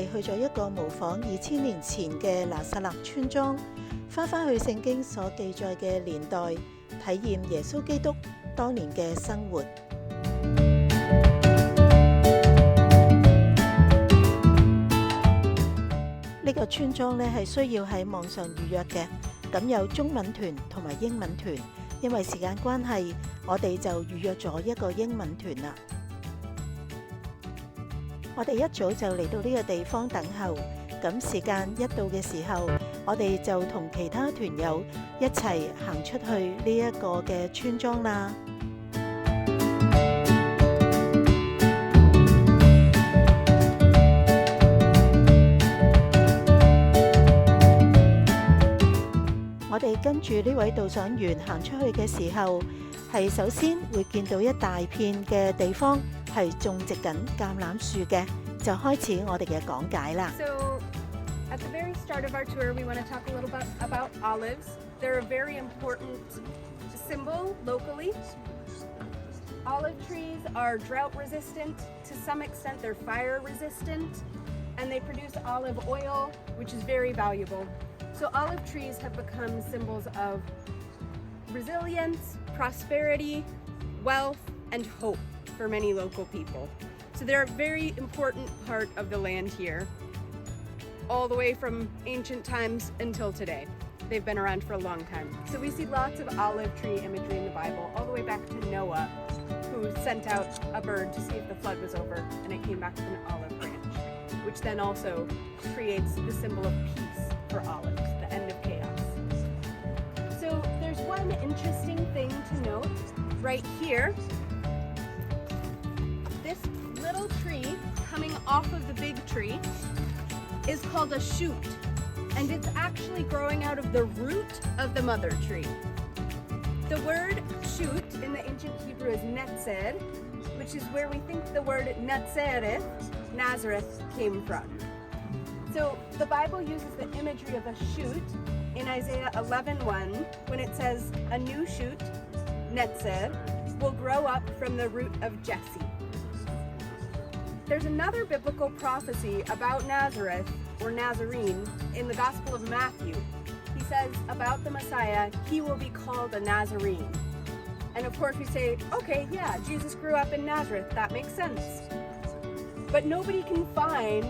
哋去咗一個模仿2000年前嘅拿撒勒村莊，翻去聖經所記載嘅年代，體驗耶穌基督當年嘅生活。呢個村莊咧係需要喺網上預約嘅，咁有中文團同埋英文團。因為時間關係，我哋就預約咗一個英文團啦。我哋一早就嚟到呢個地方等候，咁時間一到嘅時候，我哋就同其他團友一齊行出去呢一個嘅村莊啦。我哋跟住呢位導賞員行出去嘅時候，係首先會見到一大片嘅地方係種植緊橄欖樹嘅，就開始我哋嘅講解啦。So, at the very start of our tour, we want to talk a little bit about olives. They're a very important symbol locally. Olive trees are drought resistant. To some extent, they're fire resistant, and they produce olive oil, which is very valuable. So olive trees have become symbols of resilience, prosperity, wealth, and hope for many local people. So they're a very important part of the land here, all the way from ancient times until today. They've been around for a long time. So we see lots of olive tree imagery in the Bible, all the way back to Noah, who sent out a bird to see if the flood was over, and it came back with an olive branch, which then also creates the symbol of peace for olives, the end of chaos. So there's one interesting thing to note right here. This little tree coming off of the big tree is called a shoot, and it's actually growing out of the root of the mother tree. The word shoot in the ancient Hebrew is netzer, which is where we think the word Nazareth, Nazareth, came from. So the Bible uses the imagery of a shoot in Isaiah 11:1 when it says, a new shoot, netzer, will grow up from the root of Jesse. There's another biblical prophecy about Nazareth, or Nazarene, in the Gospel of Matthew. He says about the Messiah, he will be called a Nazarene. And of course we say, okay, yeah, Jesus grew up in Nazareth, that makes sense. But nobody can find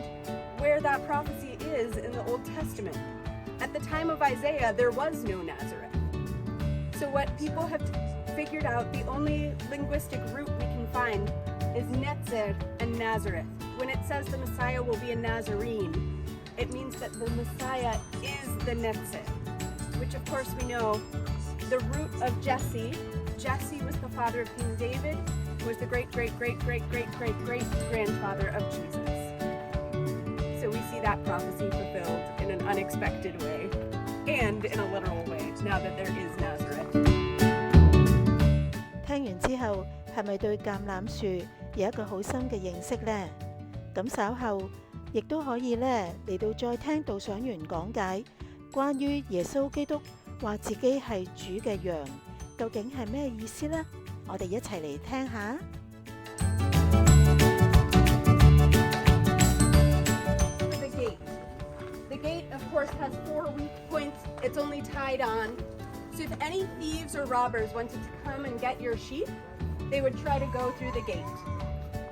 where that prophecy is in the Old Testament. At the time of Isaiah, there was no Nazareth. So what people have figured out, the only linguistic root we can find is netzer and Nazareth. When it says the Messiah will be a Nazarene, it means that the Messiah is the netzer, which of course we know the root of Jesse. Jesse was the father of King David, who was the great-great-great-great-great-great-grandfather of Jesus. So we see that prophecy fulfilled in an unexpected way and in a literal way, now that there is Nazareth. 聽完之後，係咪對橄欖樹有一個好深嘅認識呢？咁稍後亦都可以咧嚟到再聽導賞員講解關於耶穌基督話自己係主嘅羊，究竟係咩意思呢？我哋一齊嚟聽下。The gate, of course, has 4 weak points. It's only tied on. So if any thieves or robbers wanted to come and get your sheep, they would try to go through the gate.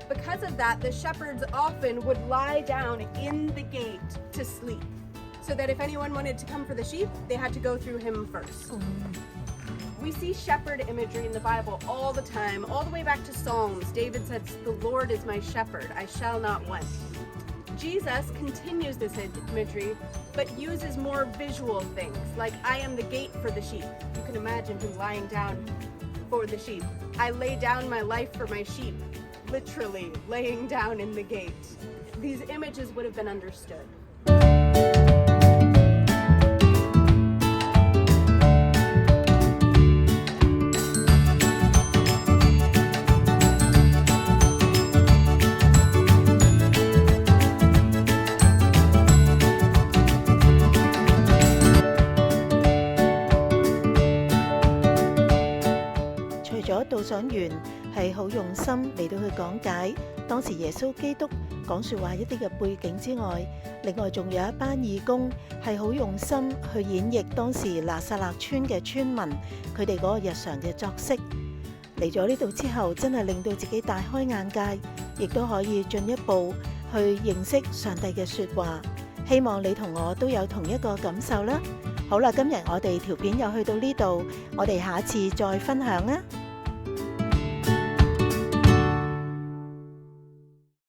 Because of that, the shepherds often would lie down in the gate to sleep, so that if anyone wanted to come for the sheep, they had to go through him first. We see shepherd imagery in the Bible all the time, all the way back to Psalms. David says, "The Lord is my shepherd, I shall not want." Jesus continues this imagery, but uses more visual things, like I am the gate for the sheep. You can imagine him lying down for the sheep. I lay down my life for my sheep, literally laying down in the gate. These images would have been understood. 導賞員係好用心嚟到去講解當時耶穌基督講說話一啲嘅背景之外，另外仲有一班義工係好用心去演繹當時拿撒勒村嘅村民佢哋嗰個日常嘅作息。嚟咗呢度之後，真係令到自己大開眼界，亦都可以進一步去認識上帝嘅說話。希望你同我都有同一個感受啦。好啦，今日我哋條片又去到呢度，我哋下次再分享啦。